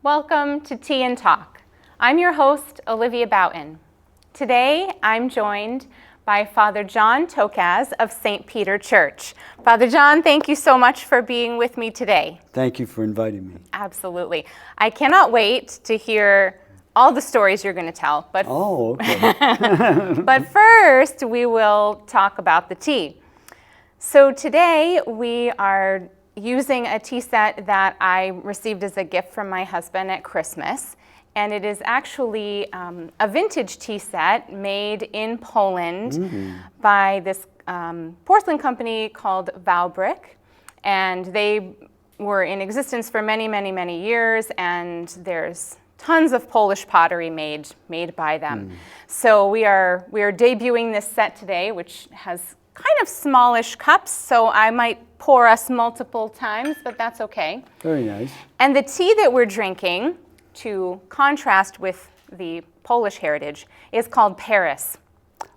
Welcome to Tea and Talk. I'm your host, Olivia Boughton. Today, I'm joined by Father John Tokaz of St. Peter Church. Father John, thank you so much for being with me today. Thank you for inviting me. Absolutely. I cannot wait to hear all the stories you're going to tell. But okay. But first, we will talk about the tea. So today, we are using a tea set that I received as a gift from my husband at Christmas. And it is actually a vintage tea set made in Poland by this porcelain company called Valbrick. And they were in existence for many, many, many years. And there's tons of Polish pottery made by them. So we are debuting this set today, which has kind of smallish cups, so I might pour us multiple times, but that's okay. Very nice. And the tea that we're drinking, to contrast with the Polish heritage, is called Paris.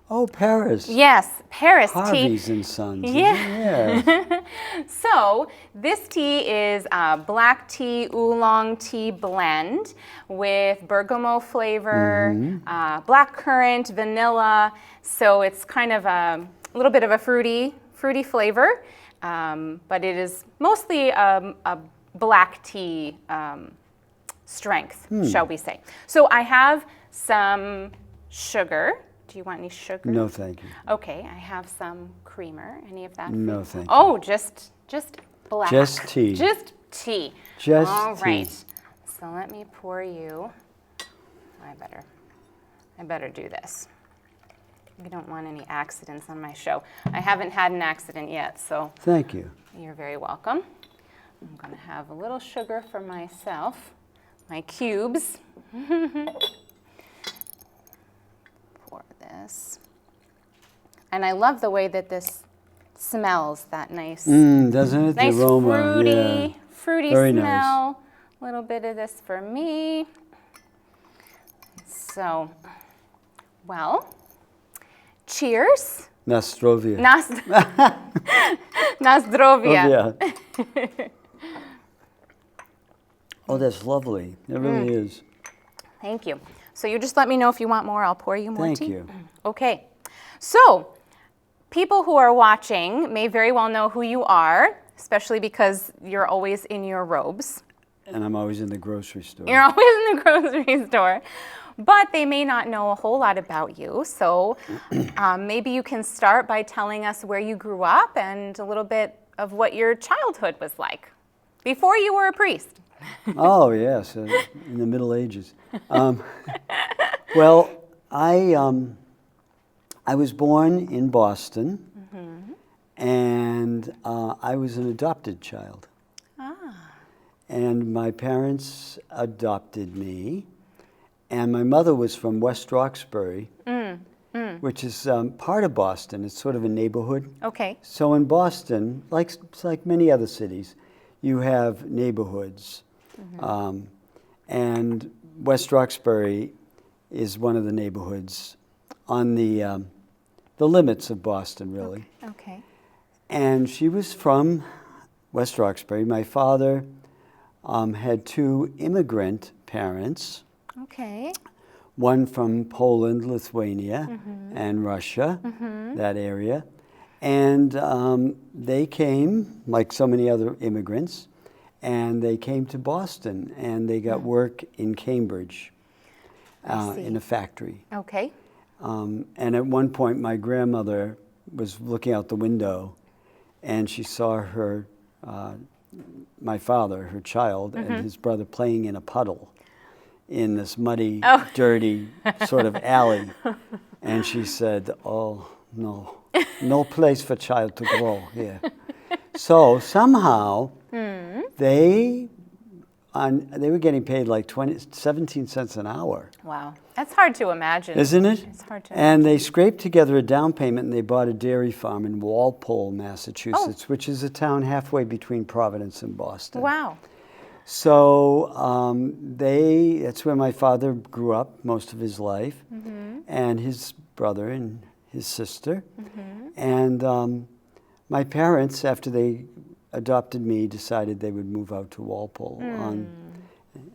Oh, Paris. Yes, Paris Harvey's tea. and Sons. Yeah. So this tea is a black tea, oolong tea blend with bergamot flavor, black currant, vanilla. So it's kind of a little bit of a fruity flavor, but it is mostly a black tea strength, shall we say. So I have some sugar. Do you want any sugar? No, thank you. Okay, I have some creamer. Any of that? No, thank you. Oh, just black. Just tea. Just tea. Just All right. tea. So let me pour you. I better do this. I don't want any accidents on my show. I haven't had an accident yet, so. Thank you. You're very welcome. I'm going to have a little sugar for myself, my cubes. Pour this. And I love the way that this smells, that nice, Doesn't it? nice The aroma. fruity Very smell. nice. A little bit of this for me. So, well, cheers. Na zdrowie. Na zdrowie. Oh, yeah. Oh, that's lovely. It really is. Thank you. So you just let me know if you want more. I'll pour you more tea. Thank you. Okay. So people who are watching may very well know who you are, especially because you're always in your robes. And I'm always in the grocery store. You're always in the grocery store. But they may not know a whole lot about you. So maybe you can start by telling us where you grew up and a little bit of what your childhood was like before you were a priest. Oh, yes, in the Middle Ages. Well, I was born in Boston, and I was an adopted child. And my parents adopted me, and my mother was from West Roxbury, which is part of Boston. It's sort of a neighborhood. Okay. So in Boston, like many other cities, you have neighborhoods. And West Roxbury is one of the neighborhoods on the limits of Boston, really. Okay. And she was from West Roxbury. My father had two immigrant parents. Okay. One from Poland, Lithuania, and Russia, that area. And they came, like so many other immigrants, and they came to Boston, and they got work in Cambridge in a factory. Okay. And at one point, my grandmother was looking out the window, and she saw my father, her child, and his brother playing in a puddle in this muddy, dirty sort of alley. And she said, "Oh, no place for child to grow here." So somehow they were getting paid like 17 cents an hour. Wow. That's hard to imagine. Isn't it? It's hard to And they scraped together a down payment, and they bought a dairy farm in Walpole, Massachusetts, which is a town halfway between Providence and Boston. Wow. So that's where my father grew up most of his life, and his brother and his sister. And my parents, after they adopted me, decided they would move out to Walpole.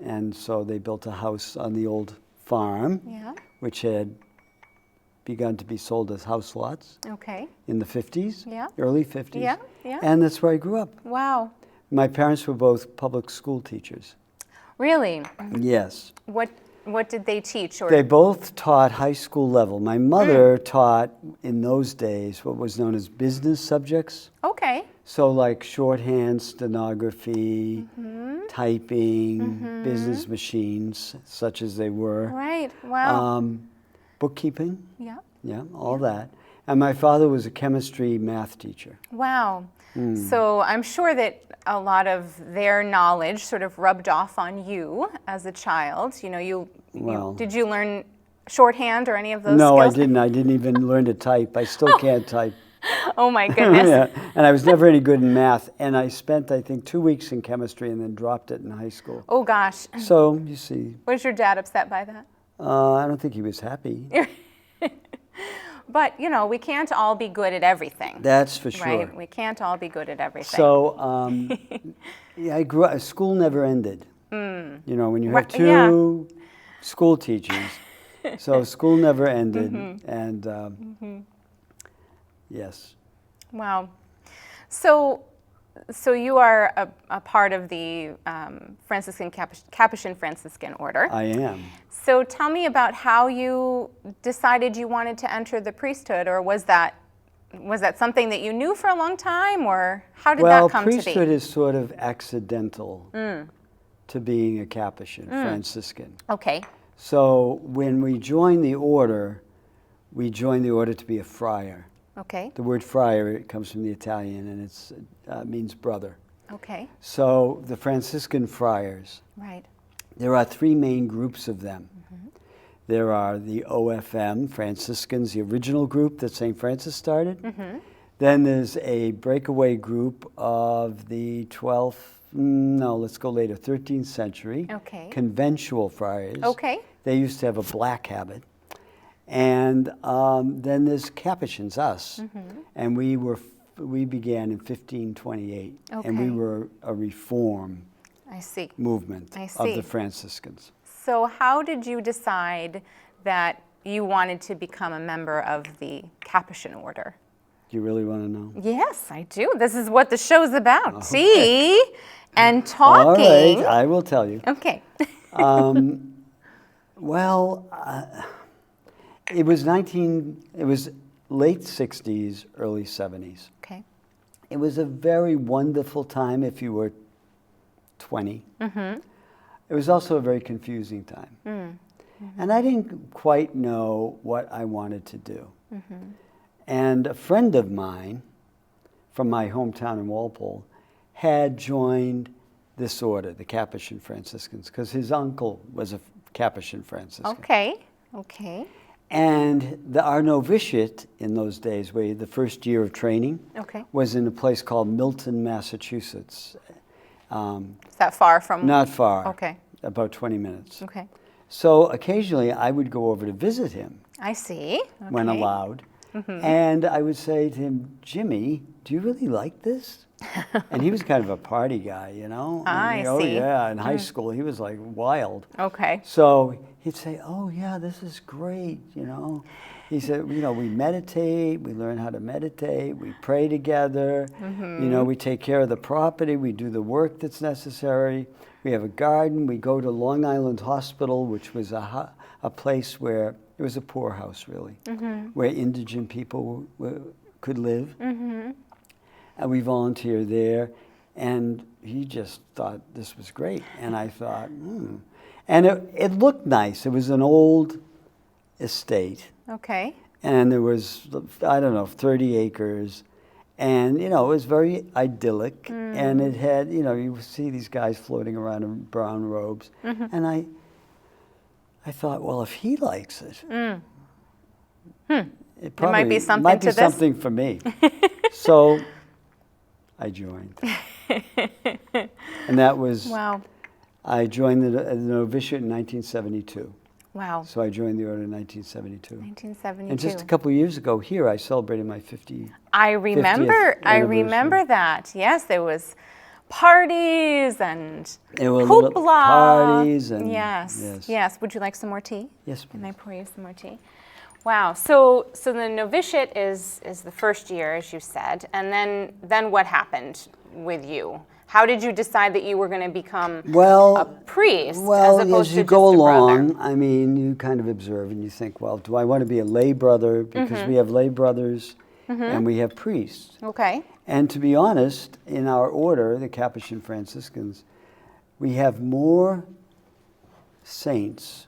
And so they built a house on the old farm, Yeah. which had begun to be sold as house lots Okay. in the 50s, Yeah. early 50s. Yeah. Yeah. And that's where I grew up. Wow. My parents were both public school teachers. Really? Yes. What did they teach? Or They both taught high school level. My mother taught, in those days, what was known as business subjects. Okay. So like shorthand, stenography, typing, business machines, such as they were. Right. Wow. Bookkeeping, Yeah. yeah, all that. And my father was a chemistry math teacher. Wow. So I'm sure that a lot of their knowledge sort of rubbed off on you as a child. You know, Well. did you learn shorthand or any of those No, skills? I didn't. I didn't even learn to type. I still can't type. Oh my goodness. Yeah. And I was never any good in math. And I spent, I think, 2 weeks in chemistry and then dropped it in high school. Oh gosh. So, you see, Was your dad upset by that? I don't think he was happy. But, you know, we can't all be good at everything. That's for sure. Right? We can't all be good at everything. So, yeah, I grew up, school never ended. You know, when you have Right, yeah. two school teachers, so school never ended. And yes. Wow. So you are a part of the Franciscan Capuchin Franciscan order. I am. So tell me about how you decided you wanted to enter the priesthood, or was that something that you knew for a long time, or how did that come to be? Well, priesthood is sort of accidental to being a Capuchin Franciscan. Okay. So when we joined the order to be a friar. Okay. The word friar, it comes from the Italian, and it means brother. Okay. So the Franciscan friars, Right. there are three main groups of them. There are the OFM Franciscans, the original group that St. Francis started. Then there's a breakaway group of the 13th century. Okay. Conventual friars. Okay. They used to have a black habit. And then there's Capuchins, us. And we began in 1528. And we Okay. were a reform I see. movement I of see. the Franciscans. So how did you decide that you wanted to become a member of the Capuchin order? Do you really want to know? Yes, I do. This is what the show's about. Tea and talking. All right, I will tell you. Okay. Well, it was late 60s, early 70s. Okay. It was a very wonderful time if you were 20. It was also a very confusing time. And I didn't quite know what I wanted to do. And a friend of mine from my hometown in Walpole had joined this order, the Capuchin Franciscans, because his uncle was a Capuchin Franciscan. Okay. Okay. And our novitiate in those days, the first year of training, Okay. was in a place called Milton, Massachusetts. Is that far from? Not far. Okay. About 20 minutes. Okay. So occasionally I would go over to visit him I see. when Okay. allowed. And I would say to him, Jimmy, do you really like this? And he was kind of a party guy, you know? I And, oh, see. yeah, in high school he was like wild. Okay. So he'd say, oh, yeah, this is great, you know? He said, you know, we meditate, we learn how to meditate, we pray together, you know, we take care of the property, we do the work that's necessary, we have a garden, we go to Long Island Hospital, which was a place where, it was a poorhouse really, where indigent people could live. And we volunteered there, and he just thought this was great. And I thought, And it looked nice. It was an old estate. Okay. And there was, I don't know, 30 acres. And, you know, it was very idyllic. And it had, you know, you would see these guys floating around in brown robes. And I thought, well, if he likes it, it probably might be something might be to this. something for me. So I joined. And that was, Wow. I joined the novitiate in 1972. Wow. So I joined the order in 1972. 1972. And just a couple of years ago here, I celebrated my 50th. I remember. I anniversary. remember that. Yes, there was parties and There were little hoopla. parties and Yes. Would you like some more tea? Yes, please. Can I pour you some more tea? Wow. So the novitiate is the first year, as you said, and then what happened with you? How did you decide that you were going to become a priest as opposed as you to go just a along, brother? I mean, you kind of observe and you think, well, do I want to be a lay brother? Because we have lay brothers and we have priests. Okay. And to be honest, in our order, the Capuchin Franciscans, we have more saints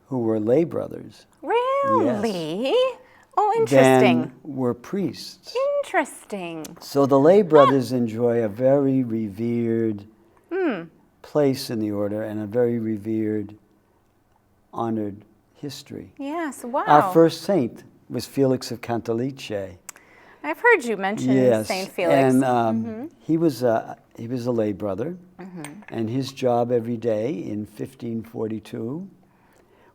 who were lay brothers. Really? Yes. Oh, interesting. Than were priests. Interesting. So the lay brothers enjoy a very revered place in the order and a very revered, honored history. Yes, wow. Our first saint was Felix of Cantalice. I've heard you mention Saint Felix. And he was a lay brother, and his job every day in 1542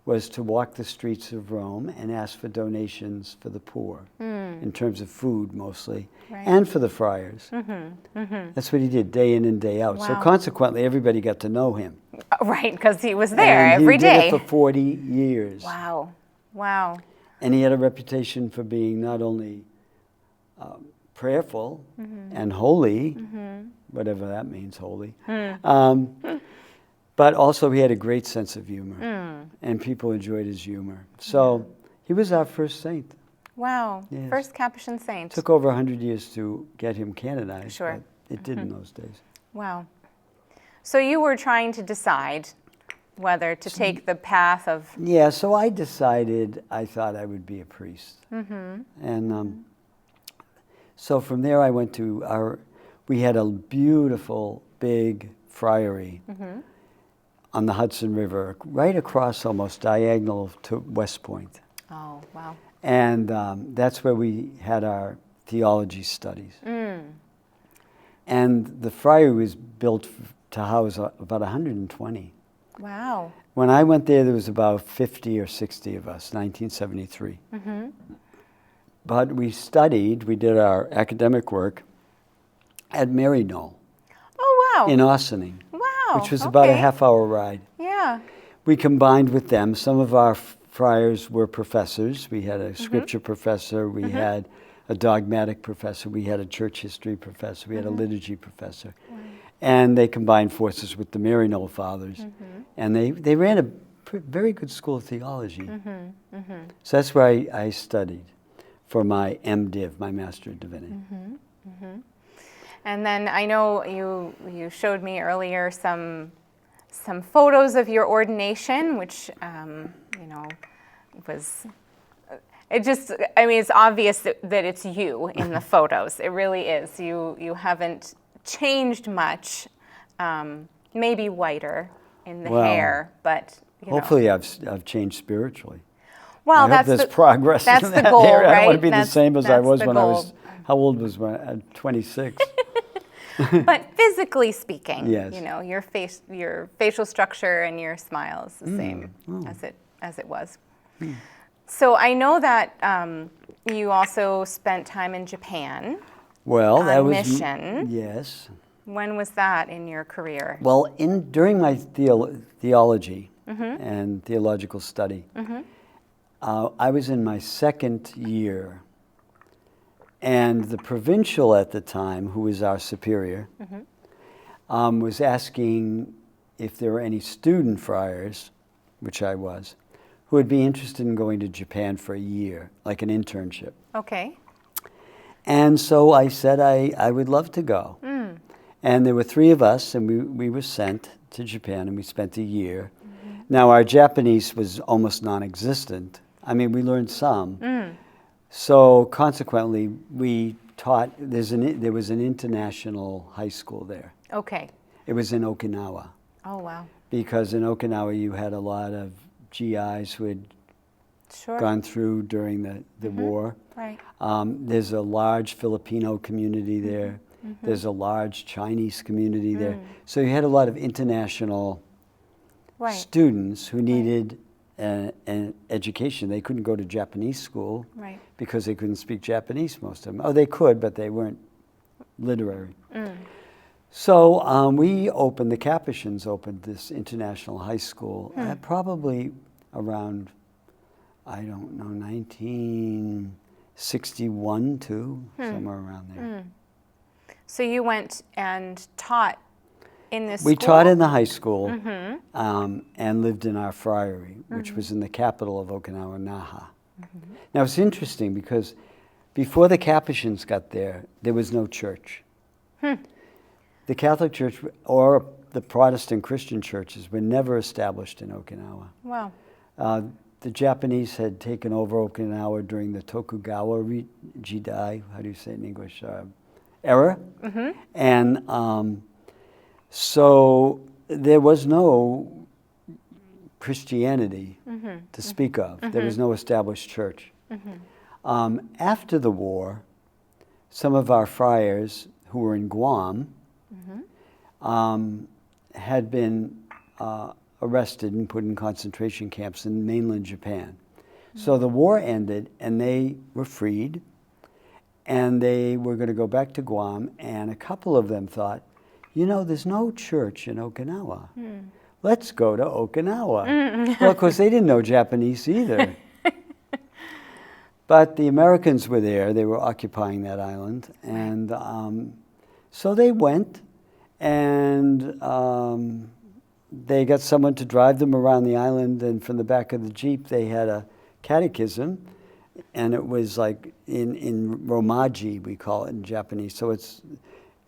was to walk the streets of Rome and ask for donations for the poor, in terms of food mostly, and for the friars. That's what he did day in and day out. Wow. So consequently, everybody got to know him. Right, because he was there And every day. He did it for 40 years. Wow, wow. And he had a reputation for being not only prayerful and holy, whatever that means, holy, but also he had a great sense of humor, and people enjoyed his humor. So he was our first saint. Wow, Yes. first Capuchin saint. Took over 100 years to get him canonized, Sure. but it did in those days. Wow. So you were trying to decide whether to take the path of... Yeah, so I decided I thought I would be a priest. And so from there I went to we had a beautiful big friary on the Hudson River, right across almost diagonal to West Point. Oh, wow. And that's where we had our theology studies. And the friary was built to house about 120. Wow. When I went there was about 50 or 60 of us, 1973. But we did our academic work at Maryknoll Oh, wow. in Ossining, Wow. which was about a okay. half-hour ride. Yeah. We combined with them. Some of our friars were professors. We had a scripture professor. We had a dogmatic professor. We had a church history professor. We had a liturgy professor. And they combined forces with the Maryknoll Fathers. And they ran a very good school of theology. So that's where I studied for my MDiv, my Master of Divinity. And then I know you showed me earlier some photos of your ordination, which was it's obvious that it's you in the photos. It really is. You haven't changed much. Maybe whiter in the hair, but hopefully I've changed spiritually. Well, I hope there's progress. That's in the that goal, area. right? I don't want to be the same as I was when I was. goal. How old was I? At 26. But physically speaking, Yes. your facial structure and your smile is the same as it was. So I know that you also spent time in Japan. Well, that was mission. Yes. When was that in your career? Well, during my theology and theological study, I was in my second year, and the provincial at the time, who was our superior, was asking if there were any student friars, which I was, who would be interested in going to Japan for a year, like an internship. Okay. And so I said I would love to go. And there were 3 of us, and we were sent to Japan, and we spent a year. Now, our Japanese was almost non-existent. I mean, we learned some. So consequently, we taught, there was an international high school there. Okay. It was in Okinawa. Oh, wow. Because in Okinawa, you had a lot of GIs who had gone through during the war. Right. There's a large Filipino community there. There's a large Chinese community there. So you had a lot of international students who needed an education. They couldn't go to Japanese school because they couldn't speak Japanese, most of them. Oh, they could, but they weren't literary. So the Capuchins opened this international high school at probably around, I don't know, 1961 too, somewhere around there. So you went and taught in this We school? taught in the high school and lived in our friary, which was in the capital of Okinawa, Naha. Now it's interesting because before the Capuchins got there, there was no church. The Catholic Church or the Protestant Christian churches were never established in Okinawa. Wow. The Japanese had taken over Okinawa during the Tokugawa Jidai, how do you say it in English, era. And so there was no Christianity to speak of. There was no established church. After the war, some of our friars who were in Guam had been arrested and put in concentration camps in mainland Japan. So the war ended and they were freed and they were going to go back to Guam, and a couple of them thought, you know, there's no church in Okinawa. Let's go to Okinawa. Well, of course, they didn't know Japanese either. But the Americans were there. They were occupying that island. And so they went, and they got someone to drive them around the island. And from the back of the Jeep, they had a catechism. And it was like in Romaji, we call it in Japanese. So it's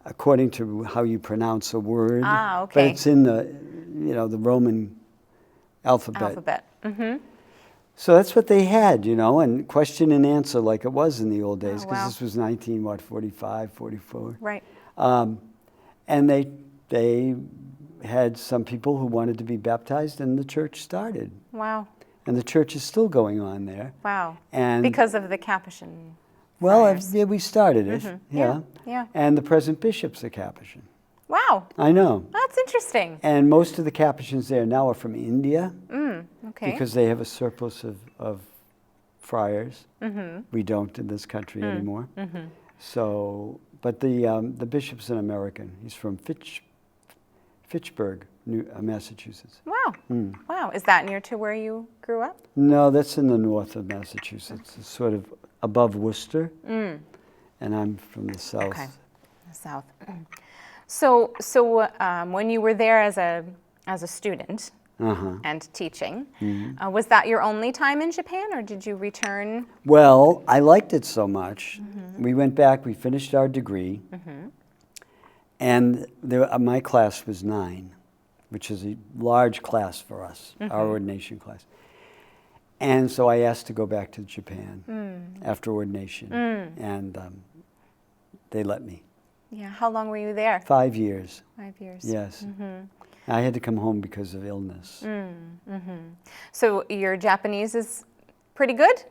according to how you pronounce a word. Ah, okay. But it's in the, you know, the Roman alphabet. So that's what they had, you know, and question and answer like it was in the old days, because this was 1945, 44. Right. And they had some people who wanted to be baptized, and the church started. Wow. And the church is still going on there. Wow. And because of the Capuchin. well, yeah, we started it. Yeah. And the present bishop's a Capuchin. Wow. I know. That's interesting. And most of the Capuchins there now are from India. Okay. Because they have a surplus of friars. We don't in this country anymore. So, but the bishop's an American. He's from Fitchburg, Massachusetts. Wow. Wow. Is that near to where you grew up? No, that's in the north of Massachusetts. It's sort of above Worcester. And I'm from the south. Okay. The south. So when you were there as a student and teaching, was that your only time in Japan, or did you return? Well, I liked it so much. We went back, we finished our degree, and my class was 9, which is a large class for us, our ordination class. And so I asked to go back to Japan after ordination, and they let me. Yeah. How long were you there? 5 years. 5 years. Yes. I had to come home because of illness. So your Japanese is pretty good?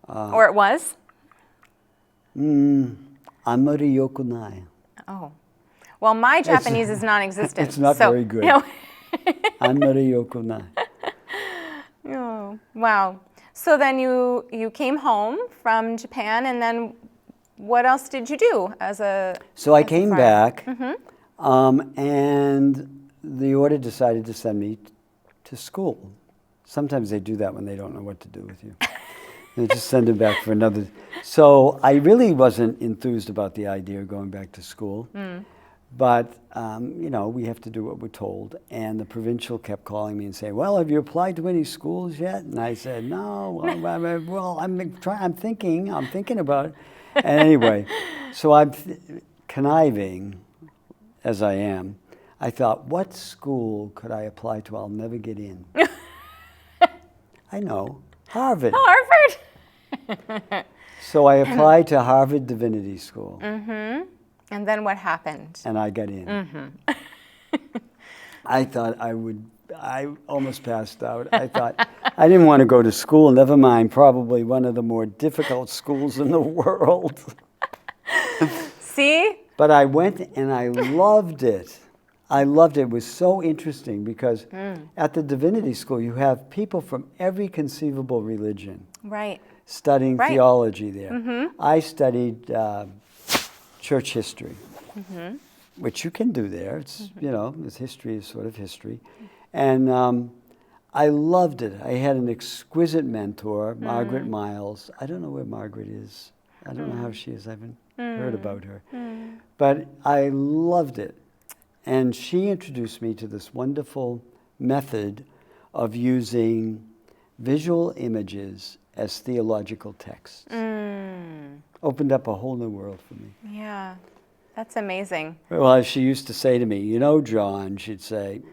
Or it was? Amari yoku nai. Oh. Well, my Japanese is non-existent. It's not very good. Amari yoku nai. Oh, wow. So then you came home from Japan, and then what else did you do So I came back, and the order decided to send me to school. Sometimes they do that when they don't know what to do with you. They just send him back for another. So I really wasn't enthused about the idea of going back to school. But, you know, we have to do what we're told. And the provincial kept calling me and saying, well, have you applied to any schools yet? And I said, no, well, I'm thinking about it. And anyway, so I'm conniving, as I am. I thought, what school could I apply to? I'll never get in. I know, Harvard. Harvard? So I applied to Harvard Divinity School. And then what happened? And I got in. I thought I almost passed out. I thought, I didn't want to go to school, never mind, probably one of the more difficult schools in the world. See? But I went and I loved it. I loved it. It was so interesting because at the Divinity School, you have people from every conceivable religion studying theology there. I studied church history. which you can do there. It's, you know, this history is sort of history. And I loved it. I had an exquisite mentor, Margaret Miles. I don't know where Margaret is. I don't know how she is. I haven't heard about her. But I loved it. And she introduced me to this wonderful method of using visual images as theological texts. Opened up a whole new world for me. Yeah, that's amazing. Well, as she used to say to me, you know, John, she'd say,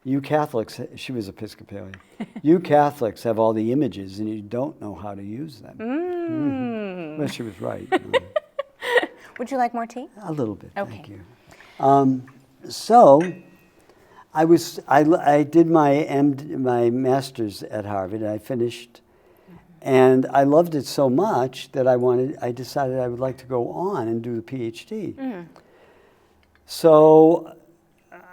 you Catholics, she was Episcopalian, you Catholics have all the images and you don't know how to use them. Well, she was right. Would you like more tea? A little bit, Okay. thank you. So, I did my master's at Harvard, and I finished, and I loved it so much that I decided I would like to go on and do the PhD. So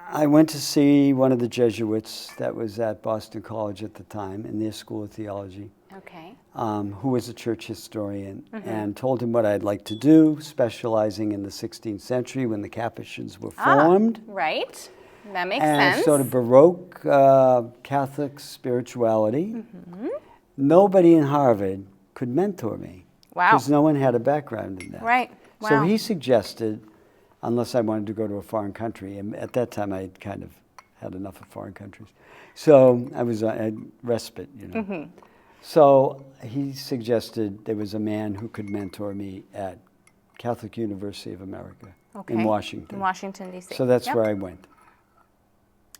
I went to see one of the Jesuits that was at Boston College at the time in their School of Theology, Okay. who was a church historian, and told him what I'd like to do, specializing in the 16th century when the Capuchins were formed. Right. That makes And sense. sort of Baroque Catholic spirituality. Nobody in Harvard could mentor me. Wow. Because no one had a background in that. Right. So Wow. he suggested, unless I wanted to go to a foreign country, and at that time I had kind of had enough of foreign countries. So I had respite, you know. So he suggested there was a man who could mentor me at Catholic University of America in Washington. In Washington, D.C. So that's where I went.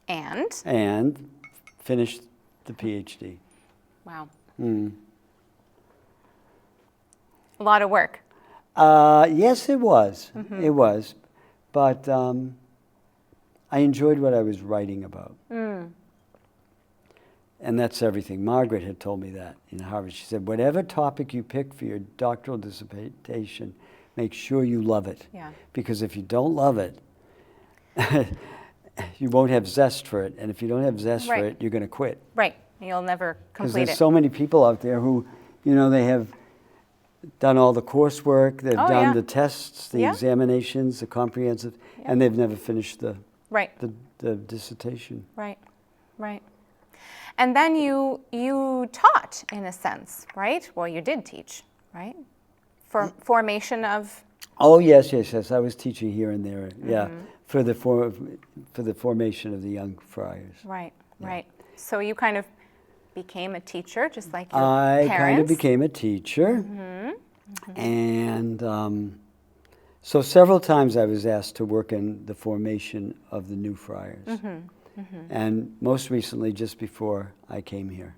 And Finished the PhD. wow. A lot of work. Yes, it was. It was. But I enjoyed what I was writing about. And that's everything. Margaret had told me that in Harvard. She said, whatever topic you pick for your doctoral dissertation, make sure you love it. Yeah. Because if you don't love it, you won't have zest for it. And if you don't have zest for it, you're going to quit. Right. You'll never Because complete there's it. so many people out there who, you know, they have done all the coursework, they've done the tests, the examinations, the comprehensive, and they've never finished the dissertation. Right. Right. And then you taught, in a sense, right? Well, you did teach, right? For formation of... Oh, yes. I was teaching here and there, for the formation of the young friars. Right, right. So you kind of became a teacher, just like your parents? I kind of became a teacher. And so several times I was asked to work in the formation of the new friars. And most recently, just before I came here.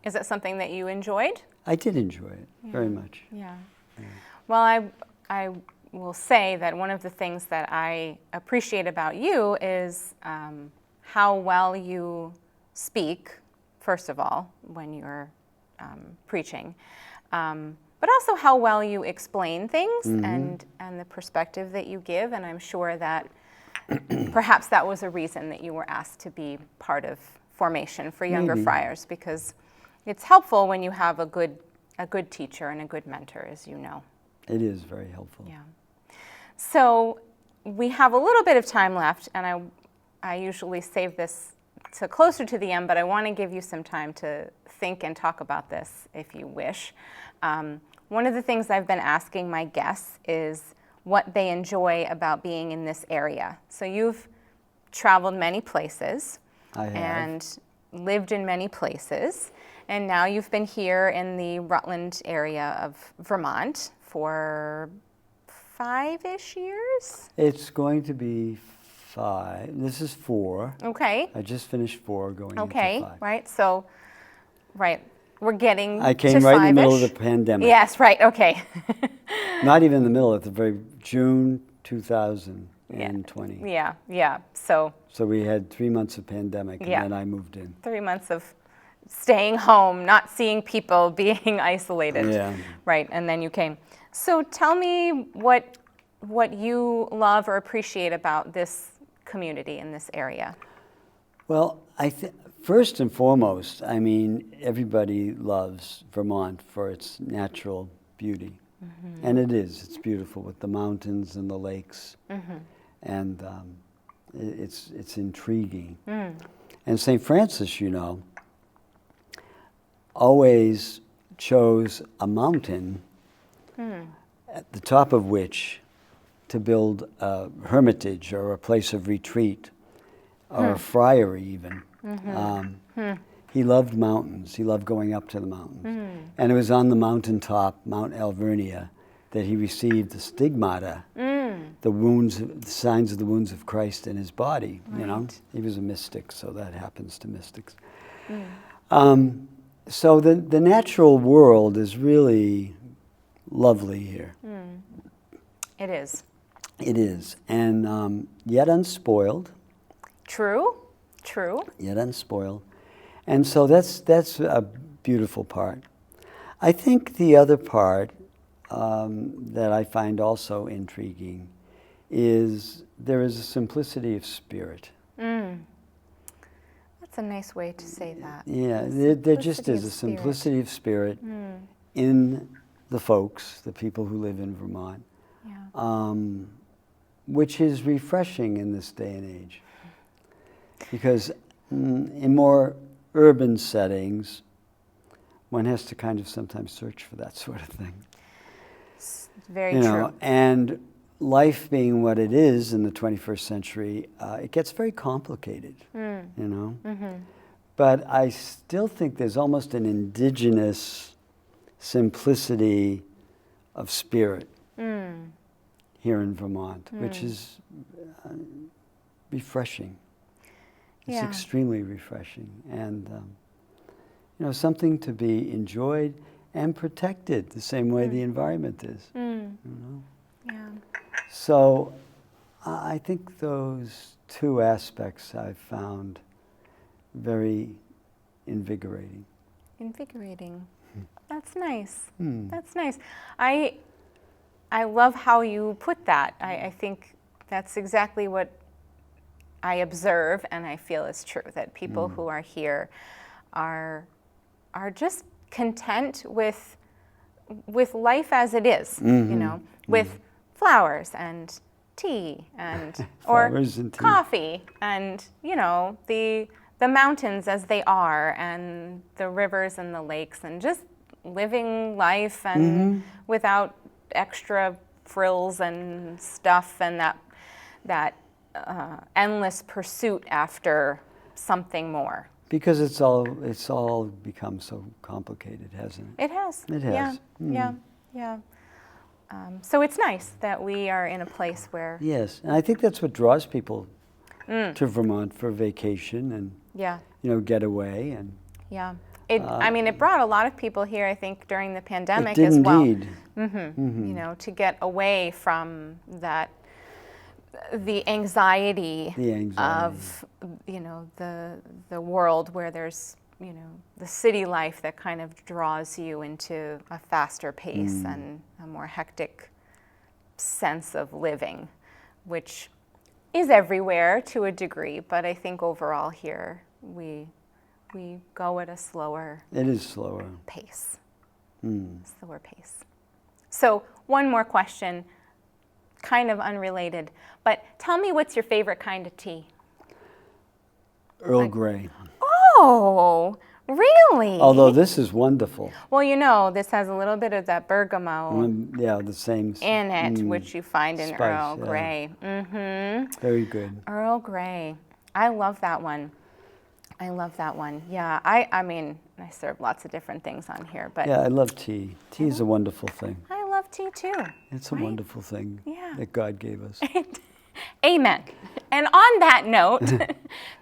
Is it something that you enjoyed? I did enjoy it very much. Yeah. Well, I will say that one of the things that I appreciate about you is how well you speak, first of all, when you're preaching, but also how well you explain things and the perspective that you give. And I'm sure that perhaps that was a reason that you were asked to be part of formation for younger friars, because it's helpful when you have a good teacher and a good mentor, as you know. It is very helpful. Yeah. So we have a little bit of time left, and I usually save this to closer to the end, but I want to give you some time to think and talk about this if you wish. One of the things I've been asking my guests is what they enjoy about being in this area. So you've traveled many places. I have. And lived in many places. And now you've been here in the Rutland area of Vermont for 5-ish years? It's going to be 5. This is 4. Okay. I just finished 4 going into 5. Okay, right. So, we're getting I came to right in the middle of 5-ish. the pandemic. Yes, right, okay. Not even in the middle, at the very June 2020. Yeah. So we had 3 months of pandemic, and then I moved in. 3 months of staying home, not seeing people, being isolated. Yeah. Right, and then you came. So tell me what you love or appreciate about this community in this area. Well, first and foremost, I mean, everybody loves Vermont for its natural beauty. And it is. It's beautiful with the mountains and the lakes. and it's intriguing. And St. Francis, you know, always chose a mountain at the top of which to build a hermitage or a place of retreat or a friary even. He loved mountains. He loved going up to the mountains. And it was on the mountaintop, Mount Alvernia, that he received the stigmata, the wounds, the signs of the wounds of Christ in his body. You know, he was a mystic, so that happens to mystics. So the natural world is really lovely here. It is. It is, and yet unspoiled. True. Yet unspoiled, and so that's a beautiful part. I think the other part that I find also intriguing is there is a simplicity of spirit. That's a nice way to say that. Yeah, there just is a simplicity of spirit in the folks, the people who live in Vermont, which is refreshing in this day and age. Because in more urban settings, one has to kind of sometimes search for that sort of thing. Very you true. know, and life being what it is in the 21st century, it gets very complicated, you know. But I still think there's almost an indigenous simplicity of spirit here in Vermont, which is refreshing. It's extremely refreshing, and you know, something to be enjoyed and protected the same way the environment is. You know? Yeah. So I think those two aspects I've found very invigorating. Invigorating. That's nice. That's nice. I love how you put that. I think that's exactly what I observe and I feel is true, that people who are here are just content with life as it is, you know, with flowers and tea and Flowers and tea. Coffee and, you know, the mountains as they are and the rivers and the lakes, and just living life and without extra frills and stuff and that endless pursuit after something more. Because it's all become so complicated, hasn't it? It has. It has. Yeah. So it's nice that we are in a place where... Yes, and I think that's what draws people to Vermont for vacation and, you know, get away. And yeah. I mean, it brought a lot of people here, I think, during the pandemic it did as well. Indeed. You know, to get away from the anxiety of, you know, the world where there's, you know, the city life that kind of draws you into a faster pace and a more hectic sense of living, which is everywhere to a degree, but I think overall here we go at a slower It is slower. pace. Slower pace. So one more question, kind of unrelated, but tell me, what's your favorite kind of tea? Earl Grey. Oh, really? Although this is wonderful. Well, you know, this has a little bit of that bergamot Yeah, the same. in it, which you find in spice, Earl yeah. Grey. Very good. Earl Grey. I love that one. Yeah, I mean, I serve lots of different things on here, but Yeah, I love tea. Tea is a wonderful thing. I love tea too. It's a wonderful thing that God gave us. Amen. And on that note,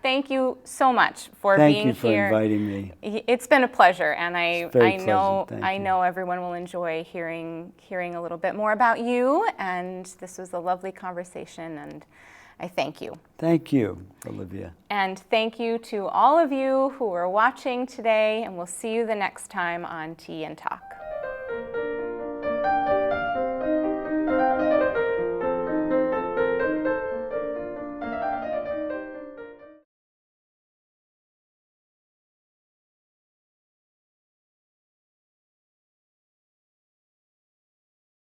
thank you so much for being here. Thank you for inviting me. It's been a pleasure, and I know pleasant. Thank you. know everyone will enjoy hearing a little bit more about you. And this was a lovely conversation, and I thank you. Thank you, Olivia. And thank you to all of you who are watching today, and we'll see you the next time on Tea and Talk.